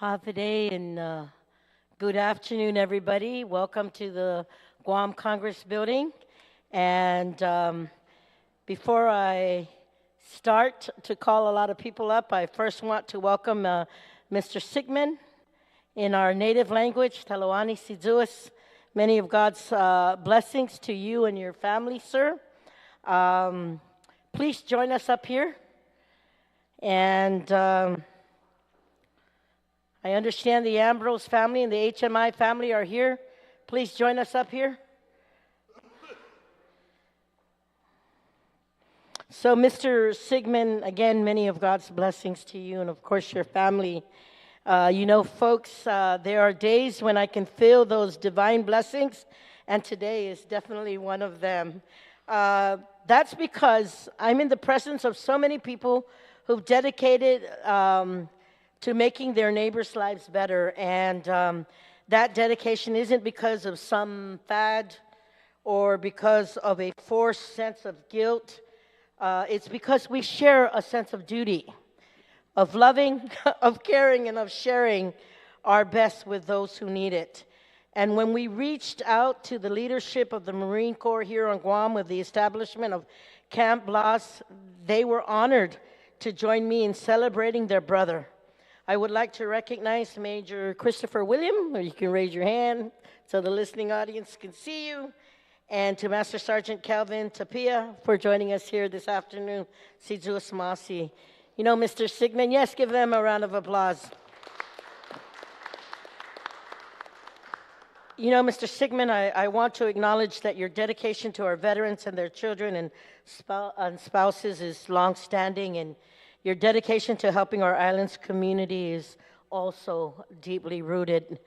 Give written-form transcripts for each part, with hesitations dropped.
Hafide and good afternoon, everybody. Welcome to the Guam Congress Building. And before I start to call a lot of people up, I first want to welcome Mr. Sickmann in our native language, Taloani Siduas. Many of God's blessings to you and your family, sir. Please join us up here. And I understand the Ambrose family and the HMI family are here. Please join us up here. So, Mr. Sickmann, again, many of God's blessings to you and, of course, your family. Folks, there are days when I can feel those divine blessings, and today is definitely one of them. That's because I'm in the presence of so many people who've dedicated to making their neighbors' lives better. And that dedication isn't because of some fad or because of a forced sense of guilt. It's because we share a sense of duty, of loving, of caring, and of sharing our best with those who need it. And when we reached out to the leadership of the Marine Corps here on Guam with the establishment of Camp Blas, they were honored to join me in celebrating their brother. I would like to recognize Major Christopher William, or you can raise your hand so the listening audience can see you, and to Master Sergeant Calvin Tapia for joining us here this afternoon. Siduas Masi. You know, Mr. Sickmann, yes, give them a round of applause. You know, Mr. Sickmann, I want to acknowledge that your dedication to our veterans and their children and spouses is longstanding, and your dedication to helping our island's community is also deeply rooted.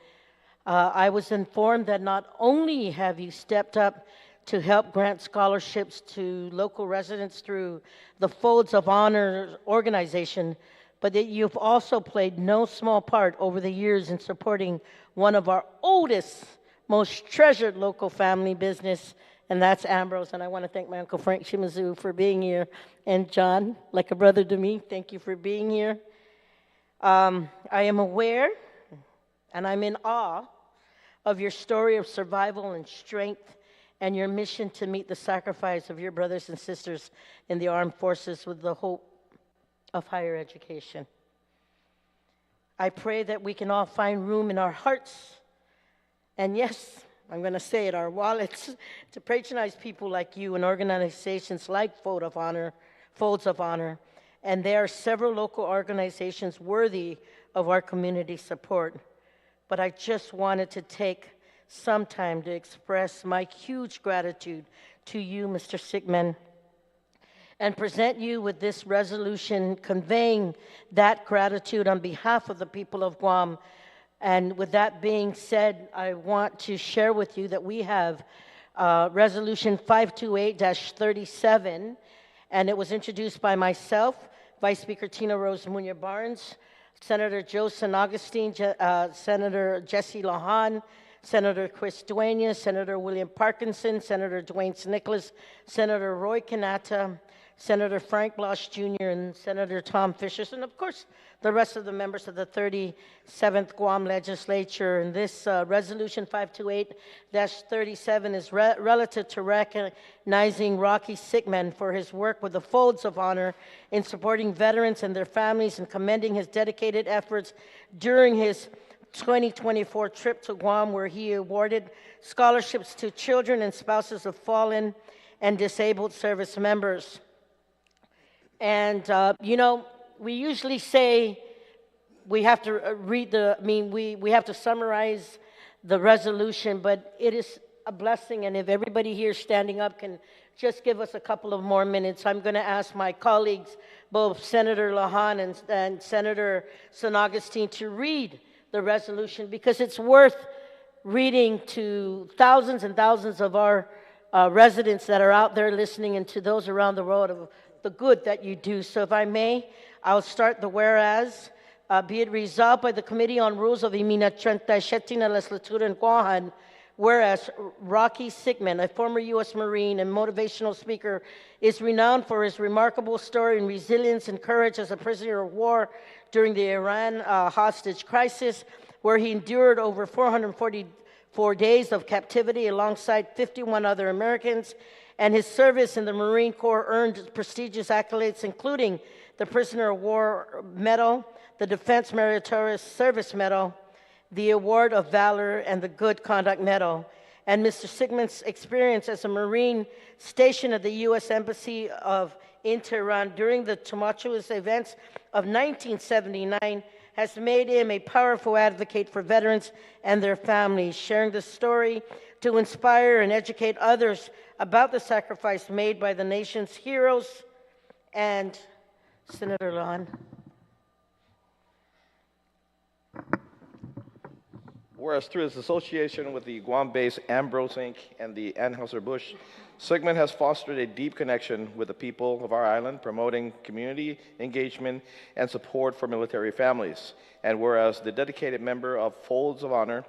I was informed that not only have you stepped up to help grant scholarships to local residents through the Folds of Honor organization, but that you've also played no small part over the years in supporting one of our oldest, most treasured local family business, and that's Ambrose. And I want to thank my Uncle Frank Shimazu for being here. And John, like a brother to me, thank you for being here. I am aware, and I'm in awe, of your story of survival and strength and your mission to meet the sacrifice of your brothers and sisters in the armed forces with the hope of higher education. I pray that we can all find room in our hearts, and yes, I'm going to say it, our wallets, to patronize people like you and organizations like Folds of Honor. And there are several local organizations worthy of our community support. But I just wanted to take some time to express my huge gratitude to you, Mr. Sickmann, and present you with this resolution conveying that gratitude on behalf of the people of Guam. And with that being said, I want to share with you that we have Resolution 528-37, and it was introduced by myself, Vice Speaker Tina Rose Muña Barnes, Senator Joe San Agustin, Senator Jesse Lujan, Senator Chris Dueñas, Senator William Parkinson, Senator Dwayne Nicolas, Senator Roy Quinata, Senator Frank Blas Jr., and Senator Tom Fisher, and of course, the rest of the members of the 37th Guam Legislature. And this Resolution 528-37 is relative to recognizing Rocky Sickmann for his work with the Folds of Honor in supporting veterans and their families and commending his dedicated efforts during his 2024 trip to Guam, where he awarded scholarships to children and spouses of fallen and disabled service members. And, we usually say we have to we have to summarize the resolution, but it is a blessing. And if everybody here standing up can just give us a couple of more minutes, I'm going to ask my colleagues, both Senator Lujan and Senator San Agustin, to read the resolution, because it's worth reading to thousands and thousands of our residents that are out there listening, and to those around the world of the good that you do. So if I may, I'll start the whereas. Be it resolved by the Committee on Rules of Imina 37 na Legislatura in Guam, whereas Rocky Sickmann, a former U.S. Marine and motivational speaker, is renowned for his remarkable story and resilience and courage as a prisoner of war during the Iran hostage crisis, where he endured over 444 days of captivity alongside 51 other Americans, and his service in the Marine Corps earned prestigious accolades, including the Prisoner of War Medal, the Defense Meritorious Service Medal, the Award of Valor, and the Good Conduct Medal. And Mr. Sickmann's experience as a Marine stationed at the U.S. Embassy in Tehran during the tumultuous events of 1979 has made him a powerful advocate for veterans and their families, sharing the story to inspire and educate others about the sacrifice made by the nation's heroes. And Senator Lujan. Whereas through his association with the Guam-based Ambrose Inc. and the Anheuser-Busch, Sickmann has fostered a deep connection with the people of our island, promoting community engagement and support for military families. And whereas the dedicated member of Folds of Honor,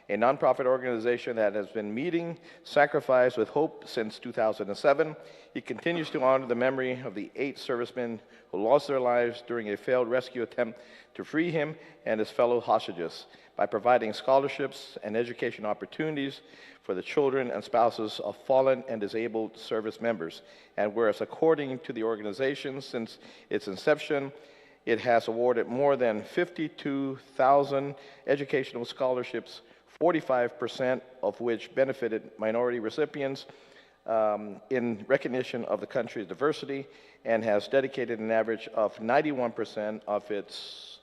a nonprofit organization that has been meeting Sacrifice with Hope since 2007, he continues to honor the memory of the 8 servicemen who lost their lives during a failed rescue attempt to free him and his fellow hostages by providing scholarships and education opportunities for the children and spouses of fallen and disabled service members. And whereas according to the organization, since its inception, it has awarded more than 52,000 educational scholarships, 45% of which benefited minority recipients in recognition of the country's diversity, and has dedicated an average of 91% of its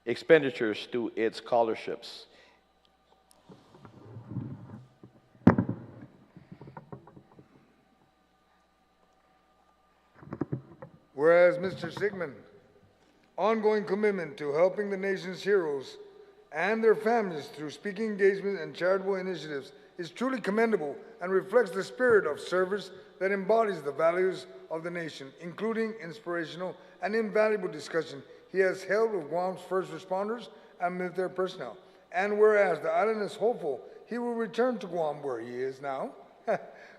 expenditures to its scholarships. Whereas Mr. Sickmann, ongoing commitment to helping the nation's heroes and their families through speaking engagement and charitable initiatives is truly commendable and reflects the spirit of service that embodies the values of the nation, including inspirational and invaluable discussion he has held with Guam's first responders and military personnel. And whereas the island is hopeful he will return to Guam, where he is now,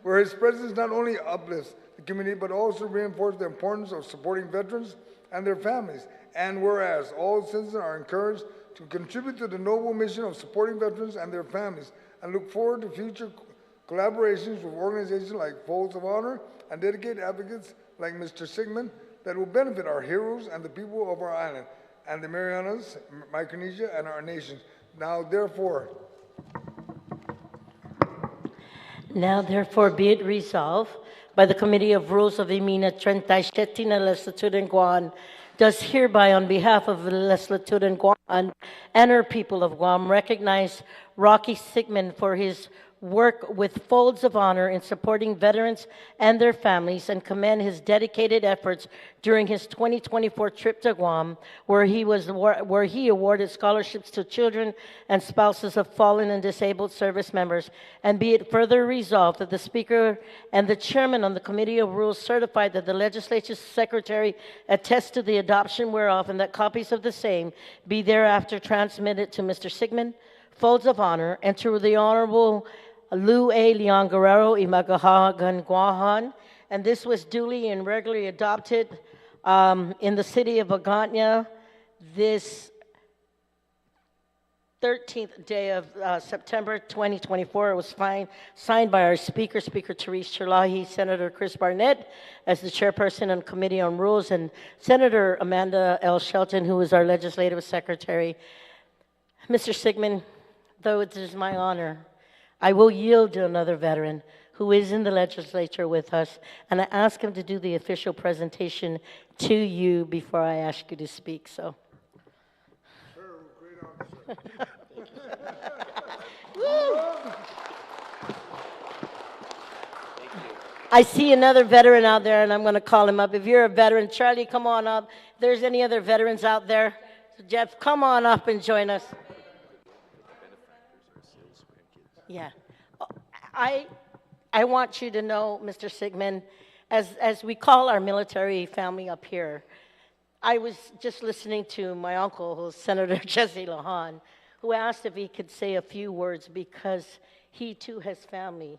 where his presence not only uplifts the community but also reinforces the importance of supporting veterans and their families. And whereas all citizens are encouraged to contribute to the noble mission of supporting veterans and their families, and look forward to future collaborations with organizations like Folds of Honor and dedicated advocates like Mr. Sickmann that will benefit our heroes and the people of our island and the Marianas, Micronesia, and our nations. Now, therefore, be it resolved by the Committee of Rules of Imina 37 na Legislatura Guam, does hereby, on behalf of the Legislatura Guam and her people of Guam, recognize Rocky Sickmann for his work with Folds of Honor in supporting veterans and their families, and commend his dedicated efforts during his 2024 trip to Guam, where he awarded scholarships to children and spouses of fallen and disabled service members. And be it further resolved that the Speaker and the Chairman on the Committee of Rules certify that the Legislature's Secretary attests to the adoption whereof, and that copies of the same be thereafter transmitted to Mr. Sickmann, Folds of Honor, and to the Honorable Lu A. Leon Guerrero Imagahagan Guahan. And this was duly and regularly adopted in the city of Agutna this 13th day of September 2024. It was signed by our Speaker, Speaker Therese Cherlahi, Senator Chris Barnett as the chairperson on Committee on Rules, and Senator Amanda L. Shelton, who is our Legislative Secretary. Mr. Sickmann, though it is my honor, I will yield to another veteran who is in the legislature with us, and I ask him to do the official presentation to you before I ask you to speak. So. Sir, great officer. I see another veteran out there, and I'm going to call him up. If you're a veteran, Charlie, come on up. If there's any other veterans out there, Jeff, come on up and join us. Yeah. I want you to know, Mr. Sickmann, as we call our military family up here, I was just listening to my uncle, who's Senator Jesse Lujan, who asked if he could say a few words because he too has family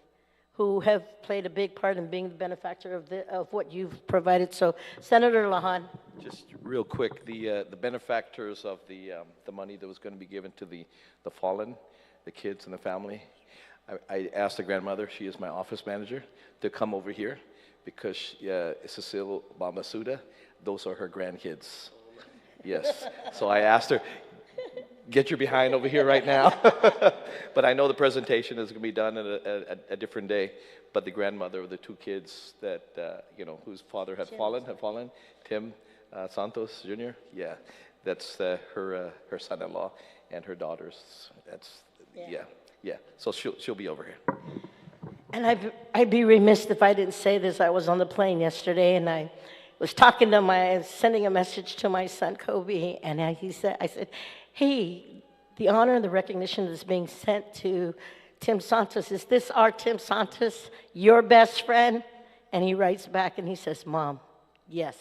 who have played a big part in being the benefactor of what you've provided. So, Senator Lujan. Just real quick, the benefactors of the money that was going to be given to the fallen, the kids and the family, I asked the grandmother, she is my office manager, to come over here because Cecile Bambasuda, those are her grandkids. Yes. So I asked her, get your behind over here right now. But I know the presentation is going to be done at a different day. But the grandmother of the two kids that, whose father had fallen, Tim Santos Jr., yeah, that's her son-in-law and her daughters. That's, yeah. So she'll be over here. And I'd be remiss if I didn't say this. I was on the plane yesterday, and I was sending a message to my son, Kobe, and I said, hey, the honor and the recognition that's being sent to Tim Santos, is this our Tim Santos, your best friend? And he writes back and he says, Mom, yes.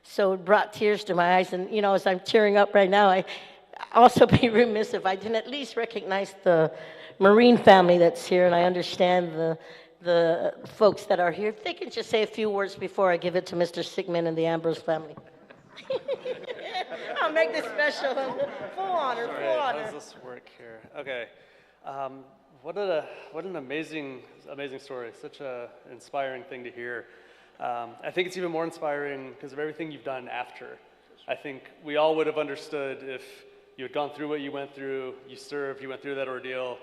So it brought tears to my eyes, and as I'm tearing up right now, I also be remiss if I didn't at least recognize the Marine family that's here, and I understand the folks that are here. If they can just say a few words before I give it to Mr. Sickmann and the Ambrose family. I'll make this special. Full honor, full honor. How does this work here? Okay. What an amazing story. Such an inspiring thing to hear. I think it's even more inspiring because of everything you've done after. I think we all would have understood if you had gone through what you went through, you served, you went through that ordeal,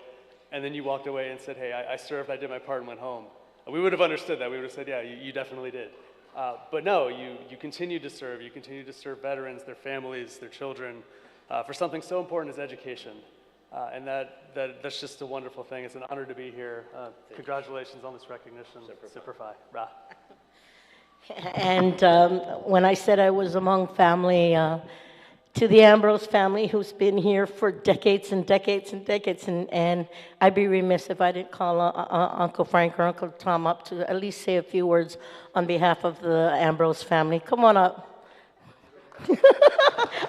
and then you walked away and said, hey, I served, I did my part and went home. We would have understood that. We would have said, yeah, you definitely did. But no, you continue to serve. You continue to serve veterans, their families, their children, for something so important as education. And that's just a wonderful thing. It's an honor to be here. Congratulations on this recognition. Super Fi. Ra. And when I said I was among family, to the Ambrose family who's been here for decades and decades and decades, and I'd be remiss if I didn't call Uncle Frank or Uncle Tom up to at least say a few words on behalf of the Ambrose family. Come on up.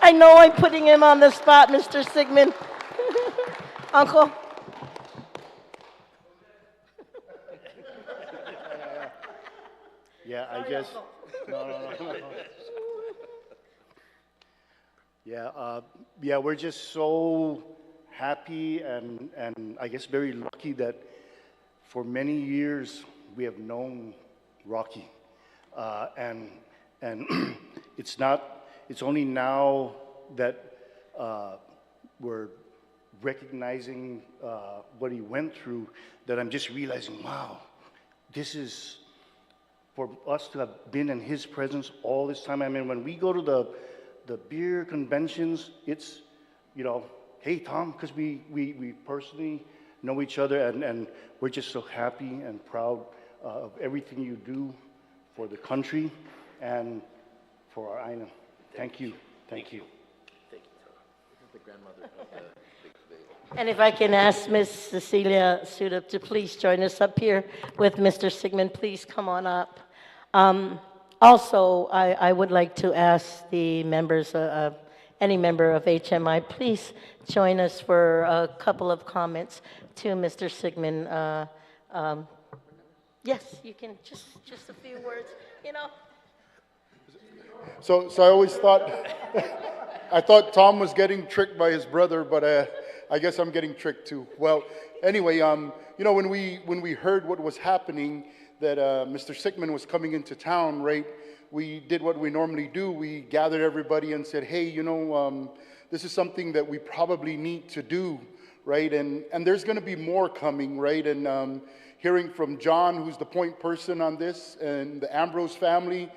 I know I'm putting him on the spot, Mr. Sickmann. Uncle. Yeah, I guess. No. Yeah, we're just so happy and I guess very lucky that for many years we have known Rocky, and it's only now that we're recognizing what he went through that I'm just realizing, wow, this is for us to have been in his presence all this time. I mean, when we go to the beer conventions, it's, hey, Tom, because we personally know each other, and we're just so happy and proud of everything you do for the country and for our island. Thank you. Thank you. Thank you. This is the grandmother of the big baby. And if I can ask Miss Cecilia Suda to please join us up here with Mr. Sickmann. Please come on up. Also, I would like to ask the members, any member of HMI, please join us for a couple of comments to Mr. Sickmann. Yes, you can, just a few words, So I always thought, I thought Tom was getting tricked by his brother, but I guess I'm getting tricked too. Well, anyway, when we heard what was happening, that Mr. Sickmann was coming into town, right, we did what we normally do. We gathered everybody and said, hey, this is something that we probably need to do, right? And there's going to be more coming, right? And hearing from John, who's the point person on this, and the Ambrose family,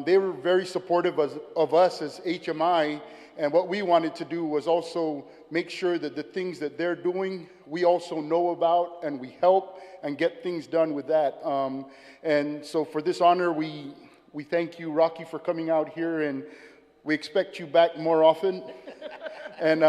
they were very supportive of us as HMI. And what we wanted to do was also make sure that the things that they're doing, we also know about and we help and get things done with that. And so for this honor, we thank you, Rocky, for coming out here, and we expect you back more often. And,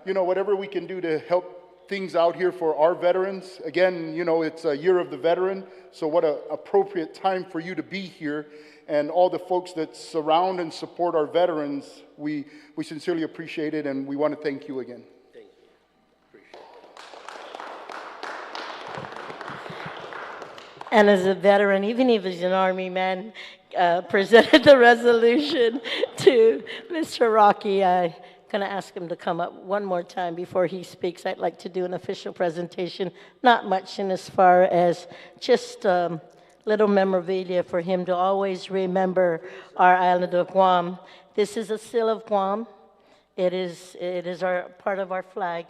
whatever we can do to help things out here for our veterans. Again, it's a year of the veteran, so what an appropriate time for you to be here. And all the folks that surround and support our veterans, we sincerely appreciate it, and we want to thank you again. Thank you. Appreciate and as a veteran, even if he's an Army man, presented the resolution to Mr. Rocky. I'm going to ask him to come up one more time before he speaks. I'd like to do an official presentation, not much in as far as just little memorabilia for him to always remember our island of Guam. This is a seal of Guam. It is our part of our flag,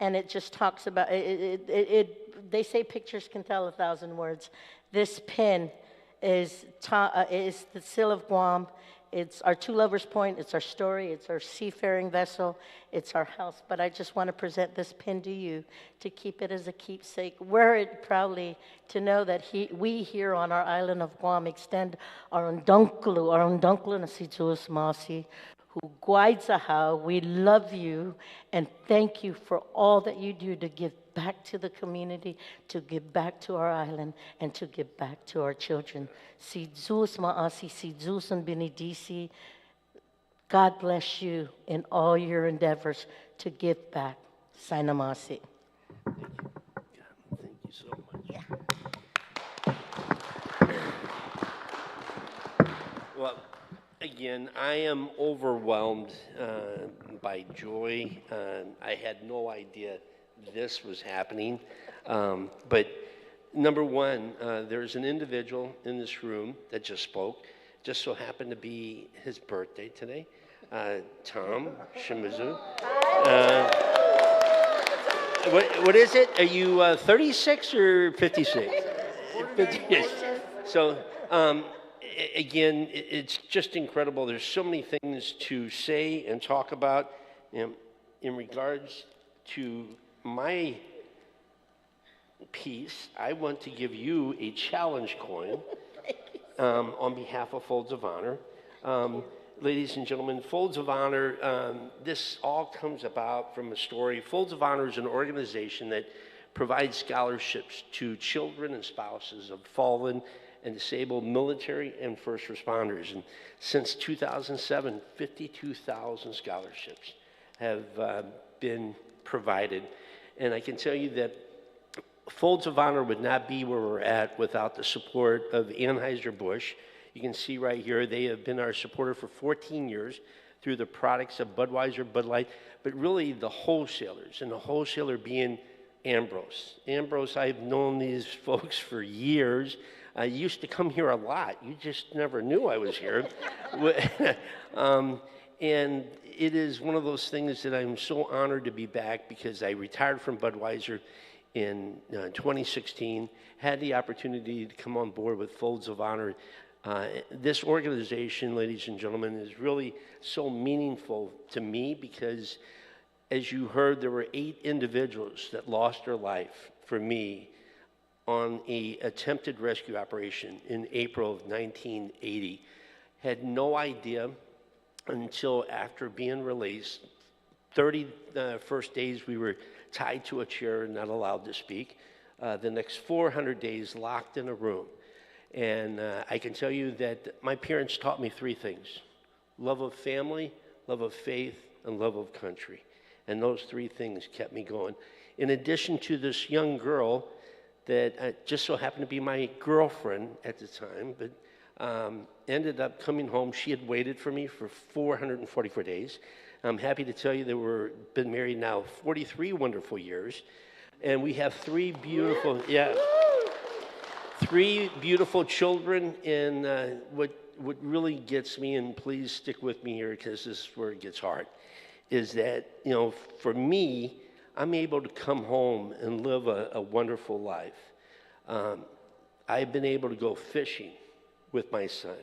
and it just talks about they say pictures can tell 1,000 words. This pin is the seal of Guam. It's our two lovers' point. It's our story. It's our seafaring vessel. It's our house. But I just want to present this pin to you to keep it as a keepsake. Wear it proudly to know that we here on our island of Guam extend our undunkulu na si Diyos masi, who guides how. We love you and thank you for all that you do to give back to the community, to give back to our island, and to give back to our children. Si Diyos maasi, si Diyos ang binidisi. God bless you in all your endeavors to give back. Sainamasi. Thank you so much. Yeah. Well, again, I am overwhelmed by joy. I had no idea this was happening. But number one, there's an individual in this room that just spoke. Just so happened to be his birthday today. Tom Shimizu. What is it? Are you 36 or 56? 56. So, again, it's just incredible. There's so many things to say and talk about in regards to my piece. I want to give you a challenge coin on behalf of Folds of Honor. Ladies and gentlemen, Folds of Honor, this all comes about from a story. Folds of Honor is an organization that provides scholarships to children and spouses of fallen and disabled military and first responders. And since 2007, 52,000 scholarships have been provided. And I can tell you that Folds of Honor would not be where we're at without the support of Anheuser-Busch. You can see right here, they have been our supporter for 14 years through the products of Budweiser, Bud Light, but really the wholesalers, and the wholesaler being Ambrose. Ambrose, I've known these folks for years. I used to come here a lot. You just never knew I was here. And it is one of those things that I'm so honored to be back because I retired from Budweiser in 2016, had the opportunity to come on board with Folds of Honor. This organization, ladies and gentlemen, is really so meaningful to me because, as you heard, there were 8 individuals that lost their life for me on an attempted rescue operation in April of 1980. Had no idea until after being released. 30 first days we were tied to a chair and not allowed to speak. The next 400 days locked in a room. And I can tell you that my parents taught me 3 things: love of family, love of faith, and love of country. And those 3 things kept me going. In addition to this young girl that just so happened to be my girlfriend at the time, but ended up coming home. She had waited for me for 444 days. I'm happy to tell you that we've been married now 43 wonderful years. And we have 3 beautiful, 3 beautiful children. And what really gets me, and please stick with me here because this is where it gets hard, is that, you know, for me, I'm able to come home and live a wonderful life. I've been able to go fishing with my son.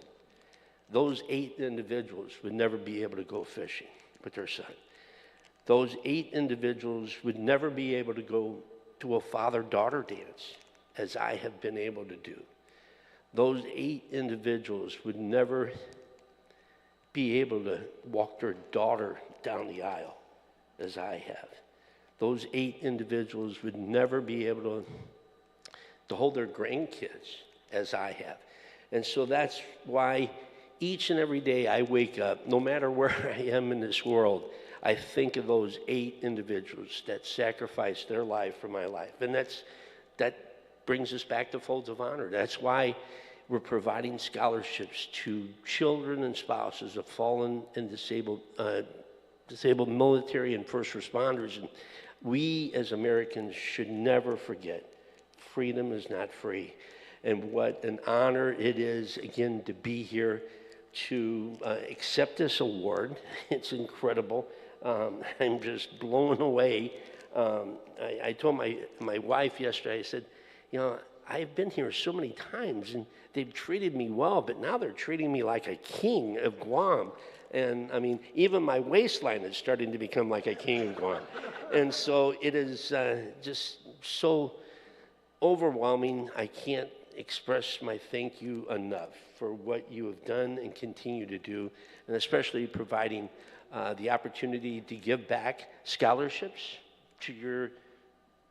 Those 8 individuals would never be able to go fishing with their son. Those 8 individuals would never be able to go to a father-daughter dance as I have been able to do. Those 8 individuals would never be able to walk their daughter down the aisle as I have. Those 8 individuals would never be able to hold their grandkids as I have. And so that's why each and every day I wake up, no matter where I am in this world, I think of those 8 individuals that sacrificed their life for my life. And brings us back to Folds of Honor. That's why we're providing scholarships to children and spouses of fallen and disabled military and first responders. And we as Americans should never forget, freedom is not free. And what an honor it is, again, to be here to accept this award. It's incredible. I'm just blown away. I told my wife yesterday, I said, you know, I've been here so many times and they've treated me well, but now they're treating me like a king of Guam. And I mean, even my waistline is starting to become like a king of Guam. And so it is just so overwhelming. I can't express my thank you enough for what you have done and continue to do, and especially providing the opportunity to give back scholarships to your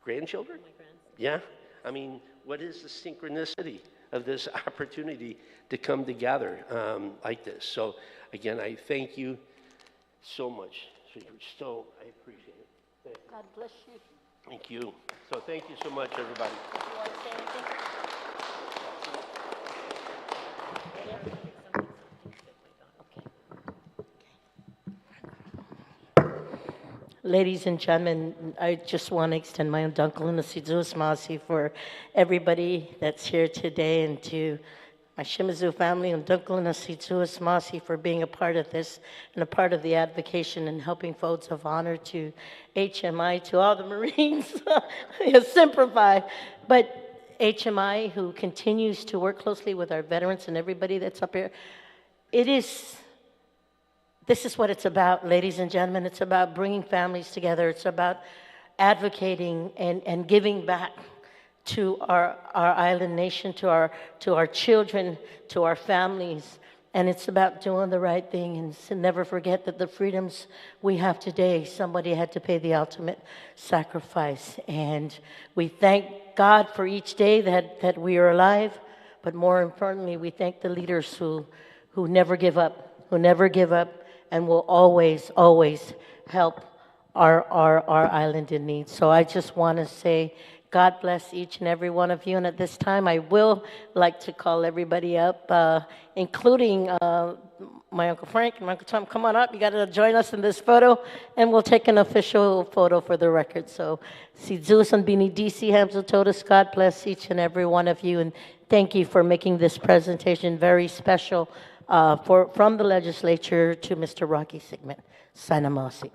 grandchildren. My grandson. Yeah, I mean, what is the synchronicity of this opportunity to come together like this? So again, I thank you so much. So I appreciate it. Thank you. God bless you. Thank you. So thank you so much, everybody. Do you want to say anything? Ladies and gentlemen, I just want to extend my undankala sidus masi for everybody that's here today, and to my Shimizu family, undankala sidus masi for being a part of this and a part of the advocation and helping Folds of Honor, to HMI, to all the Marines, simplify, but HMI who continues to work closely with our veterans and everybody that's up here. This is what it's about, ladies and gentlemen. It's about bringing families together. It's about advocating and giving back to our island nation, to our children, to our families. And it's about doing the right thing, and to never forget that the freedoms we have today, somebody had to pay the ultimate sacrifice. And we thank God for each day that we are alive, but more importantly, we thank the leaders who never give up, and will always, always help our island in need. So I just want to say, God bless each and every one of you. And at this time, I will like to call everybody up, including my Uncle Frank and my Uncle Tom. Come on up. You got to join us in this photo, and we'll take an official photo for the record. So, si Zeus and Bini DC Hamza Totus, God bless each and every one of you, and thank you for making this presentation very special from the legislature to Mr. Rocky Sickmann. Sana Masi.